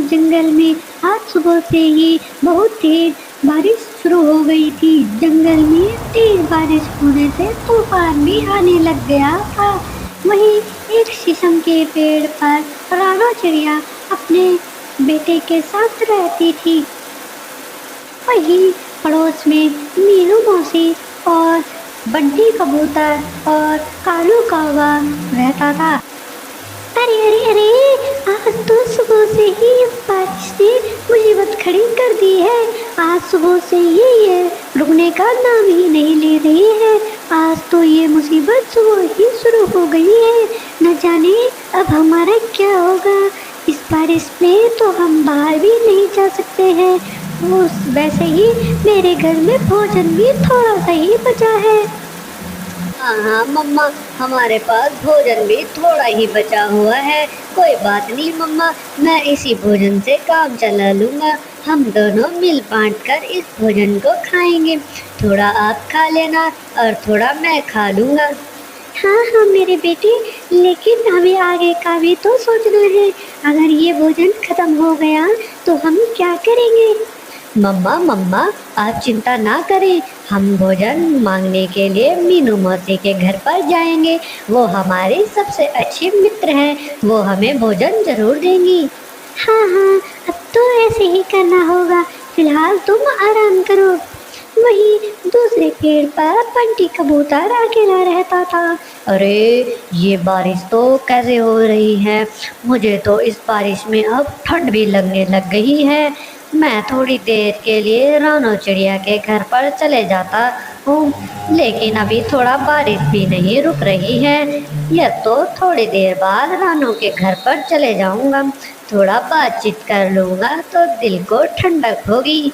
जंगल में आज सुबह से ही बहुत तेज बारिश शुरू हो गई थी। जंगल में तेज बारिश होने से तूफान भी आने लग गया था। वहीं एक शीशम के पेड़ पर रानो चिड़िया अपने बेटे के साथ रहती थी। वहीं पड़ोस में मीनू मौसी और बंटी कबूतर और कालू कौवा रहता था। अरे अरे अरे, आज तो सुबह से ही बारिश ने मुसीबत खड़ी कर दी है। आज सुबह से ही ये रुकने का नाम ही नहीं ले रही है। आज तो ये मुसीबत सुबह ही शुरू हो गई है। न जाने अब हमारा क्या होगा। इस बारिश में तो हम बाहर भी नहीं जा सकते हैं। वैसे ही मेरे घर में भोजन भी थोड़ा सा ही बचा है। हाँ हाँ मम्मा, हमारे पास भोजन भी थोड़ा ही बचा हुआ है। कोई बात नहीं मम्मा, मैं इसी भोजन से काम चला लूँगा। हम दोनों मिल बांट कर इस भोजन को खाएंगे। थोड़ा आप खा लेना और थोड़ा मैं खा लूँगा। हाँ हाँ मेरे बेटे, लेकिन हमें आगे का भी तो सोचना है। अगर ये भोजन खत्म हो गया तो हम क्या करेंगे? मम्मा मम्मा, आप चिंता ना करें। हम भोजन मांगने के लिए मीनू मौसी के घर पर जाएंगे। वो हमारी सबसे अच्छी मित्र हैं। वो हमें भोजन जरूर देंगी। हाँ हाँ, अब तो ऐसे ही करना होगा। फिलहाल तुम आराम करो। वहीं दूसरे पेड़ पर बंटी कबूतर अकेला रहता था। अरे ये बारिश तो कैसे हो रही है। मुझे तो इस बारिश में अब ठंड भी लगने लग गई है। मैं थोड़ी देर के लिए रानो चिड़िया के घर पर चले जाता हूँ, लेकिन अभी थोड़ा बारिश भी नहीं रुक रही है। यह तो थोड़ी देर बाद रानो के घर पर चले जाऊँगा। थोड़ा बातचीत कर लूँगा तो दिल को ठंडक होगी।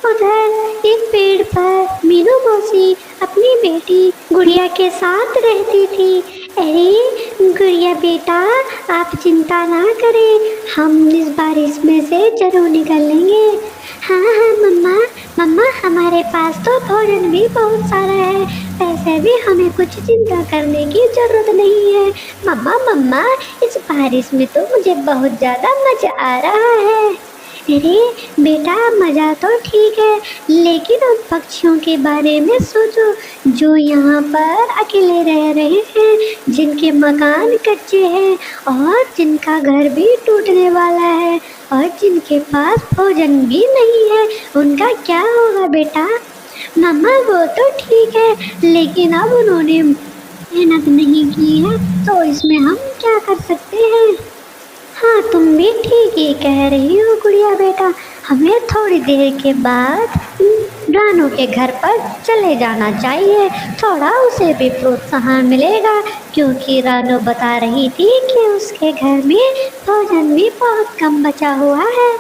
उधर एक पेड़ पर मीनू मौसी अपनी बेटी गुड़िया के साथ रहती थी। अरे गुड़िया बेटा, आप चिंता ना करें, हम इस बारिश में से जरूर निकल लेंगे। हाँ हाँ मम्मा, मम्मा हमारे पास तो भोजन भी बहुत सारा है। वैसे भी हमें कुछ चिंता करने की जरूरत नहीं है। मम्मा मम्मा, इस बारिश में तो मुझे बहुत ज़्यादा मज़ा आ रहा है। अरे बेटा, मज़ा तो ठीक है, लेकिन उन पक्षियों के बारे में सोचो जो यहाँ पर अकेले रह रहे हैं, जिनके मकान कच्चे हैं और जिनका घर भी टूटने वाला है और जिनके पास भोजन भी नहीं है। उनका क्या होगा बेटा? मम्मा वो तो ठीक है, लेकिन अब उन्होंने मेहनत नहीं की है तो इसमें हम क्या कर सकते हैं। हाँ तुम भी ठीक ही कह रही हो गुड़िया बेटा। हमें थोड़ी देर के बाद रानू के घर पर चले जाना चाहिए। थोड़ा उसे भी प्रोत्साहन मिलेगा, क्योंकि रानू बता रही थी कि उसके घर में भोजन भी बहुत कम बचा हुआ है।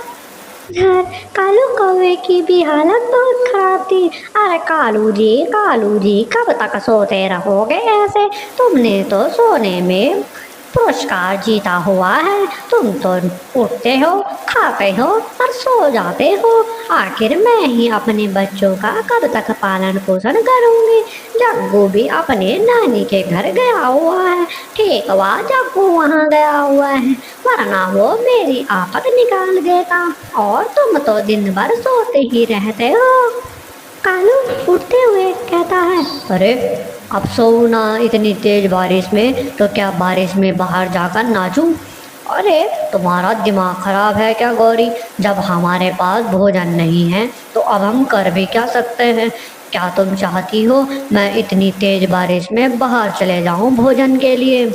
इधर कालू कौवे की भी हालत बहुत खराब थी। अरे कालू जी कब तक सोते रहोगे ऐसे? तुमने तो सोने में पुरस्कार जीता हुआ है। तुम तो उठते हो, खाते हो और सो जाते हो। आखिर मैं ही अपने बच्चों का कब तक पालन पोषण करूंगी? जग्गू भी अपने नानी के घर गया हुआ है। ठीक हुआ जग्गू वहाँ गया हुआ है, वरना वो मेरी आफत निकाल देता। और तुम तो दिन भर सोते ही रहते हो। कालू उठते हुए कहता है, अरे अब सोऊं ना इतनी तेज बारिश में? तो क्या बारिश में बाहर जाकर नाचूं? अरे तुम्हारा दिमाग खराब है क्या गौरी? जब हमारे पास भोजन नहीं है तो अब हम कर भी क्या सकते हैं? क्या तुम चाहती हो मैं इतनी तेज बारिश में बाहर चले जाऊं भोजन के लिए?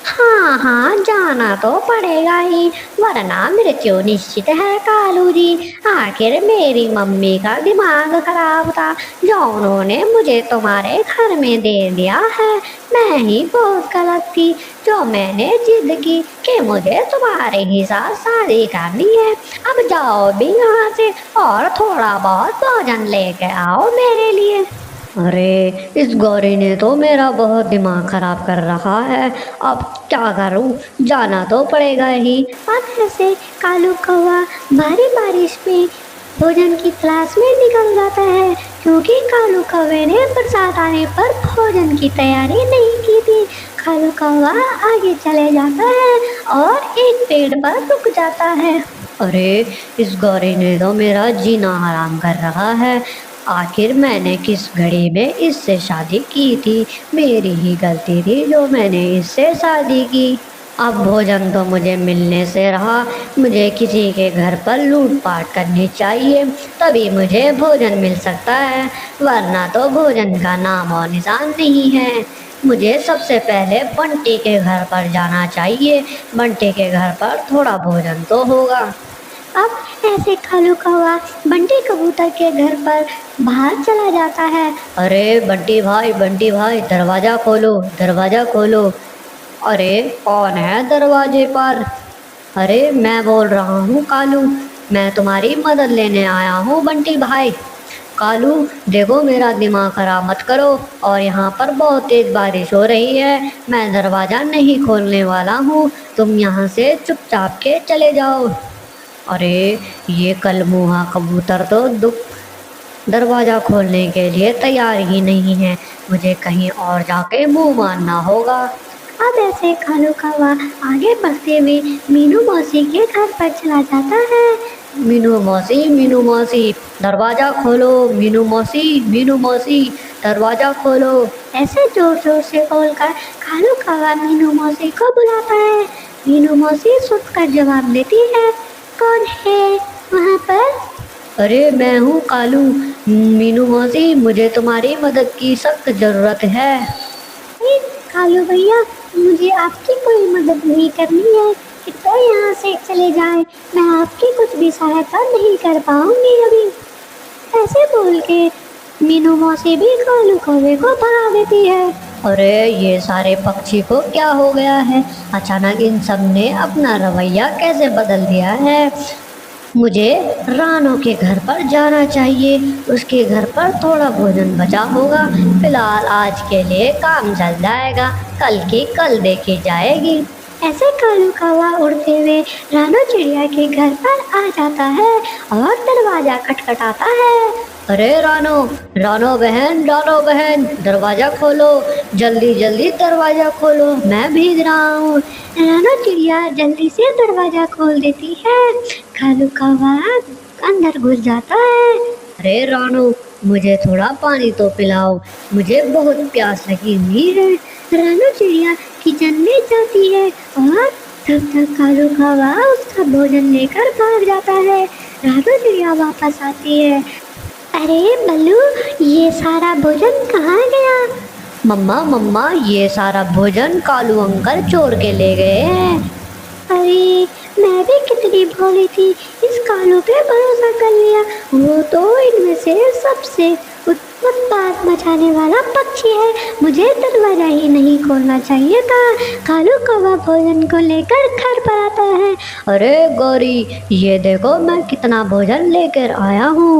हाँ हाँ जाना तो पड़ेगा ही, वरना मृत्यु निश्चित है कालू जी। आखिर मेरी मम्मी का दिमाग खराब था जो उन्होंने मुझे तुम्हारे घर में दे दिया है। मैं ही बहुत गलत थी जो मैंने जिद की कि मुझे तुम्हारे ही साथ शादी करनी है। अब जाओ भी यहाँ से और थोड़ा बहुत भोजन लेके आओ मेरे लिए। अरे इस गौरी ने तो मेरा बहुत दिमाग खराब कर रखा है। अब क्या करूं? जाना तो पड़ेगा ही। अब ऐसे कालू कौवा भारी बारिश में भोजन की तलाश में निकल जाता है, क्योंकि कालू कौवे ने बरसात आने पर भोजन की तैयारी नहीं की थी। कालू कौवा आगे चले जाता है और एक पेड़ पर रुक जाता है। अरे इस गौरी ने तो मेरा जीना हराम कर रहा है। आखिर मैंने किस घड़ी में इससे शादी की थी? मेरी ही गलती थी जो मैंने इससे शादी की। अब भोजन तो मुझे मिलने से रहा, मुझे किसी के घर पर लूटपाट करनी चाहिए, तभी मुझे भोजन मिल सकता है, वरना तो भोजन का नाम और निशान नहीं है। मुझे सबसे पहले बंटी के घर पर जाना चाहिए, बंटी के घर पर थोड़ा भोजन तो होगा। अब ऐसे कालू कौवा बंटी कबूतर के घर पर बाहर चला जाता है। अरे बंटी भाई दरवाज़ा खोलो, दरवाज़ा खोलो। अरे कौन है दरवाजे पर? अरे मैं बोल रहा हूँ कालू, मैं तुम्हारी मदद लेने आया हूँ बंटी भाई। कालू देखो मेरा दिमाग खराब मत करो, और यहाँ पर बहुत तेज़ बारिश हो रही है, मैं दरवाज़ा नहीं खोलने वाला हूँ, तुम यहाँ से चुपचाप के चले जाओ। अरे ये कलमुहा कबूतर तो दरवाज़ा खोलने के लिए तैयार ही नहीं है, मुझे कहीं और जाके मुंह मारना होगा। अब ऐसे कालू कौवा आगे बढ़ते हुए मीनू मौसी के घर पर चला जाता है। मीनू मौसी दरवाज़ा खोलो, मीनू मौसी दरवाज़ा खोलो। ऐसे जोर जोर से बोलकर कालू कौवा मीनू मौसी को बुलाता है। मीनू मौसी सुनकर जवाब देती है, कौन है वहाँ पर? अरे मैं हूँ कालू। मीनू मौसी मुझे तुम्हारी मदद की सख्त ज़रूरत है। कालू भैया, मुझे आपकी कोई मदद नहीं करनी है, तो यहाँ से चले जाएं, मैं आपकी कुछ भी सहायता नहीं कर पाऊंगी अभी। ऐसे बोल के मीनू मौसी भी कालू कौवे को भगा देती है। अरे ये सारे पक्षी को क्या हो गया है? अचानक इन सब ने अपना रवैया कैसे बदल दिया है? मुझे रानो के घर पर जाना चाहिए, उसके घर पर थोड़ा भोजन बचा होगा। फिलहाल आज के लिए काम चल जाएगा, कल की कल देखी जाएगी। ऐसे कालू कौवा उड़ते हुए रानो चिड़िया के घर पर आ जाता है और दरवाजा खटखटाता है। अरे रानो बहन दरवाज़ा खोलो, जल्दी जल्दी दरवाज़ा खोलो, मैं भीग रहा हूँ। रानो चिड़िया जल्दी से दरवाजा खोल देती है। कालू कौवा अंदर घुस जाता है। अरे रानो मुझे थोड़ा पानी तो पिलाओ, मुझे बहुत प्यास लगी हुई है। रानो चिड़िया किचन में जाती है और तब तक कालू कौवा उसका भोजन लेकर भाग जाता है। रानो चिड़िया वापस आती है। अरे बल्लू, ये सारा भोजन कहाँ गया? मम्मा ये सारा भोजन कालू अंकल चोर के ले गए हैं। अरे मैं भी कितनी भोली थी, इस कालू पे भरोसा कर लिया। वो तो इनमें से सबसे उत्पात मचाने वाला पक्षी है, मुझे दरवाजा ही नहीं खोलना चाहिए था। कालू कौवा भोजन को लेकर घर पर आता है। अरे गौरी, ये देखो मैं कितना भोजन लेकर आया हूँ।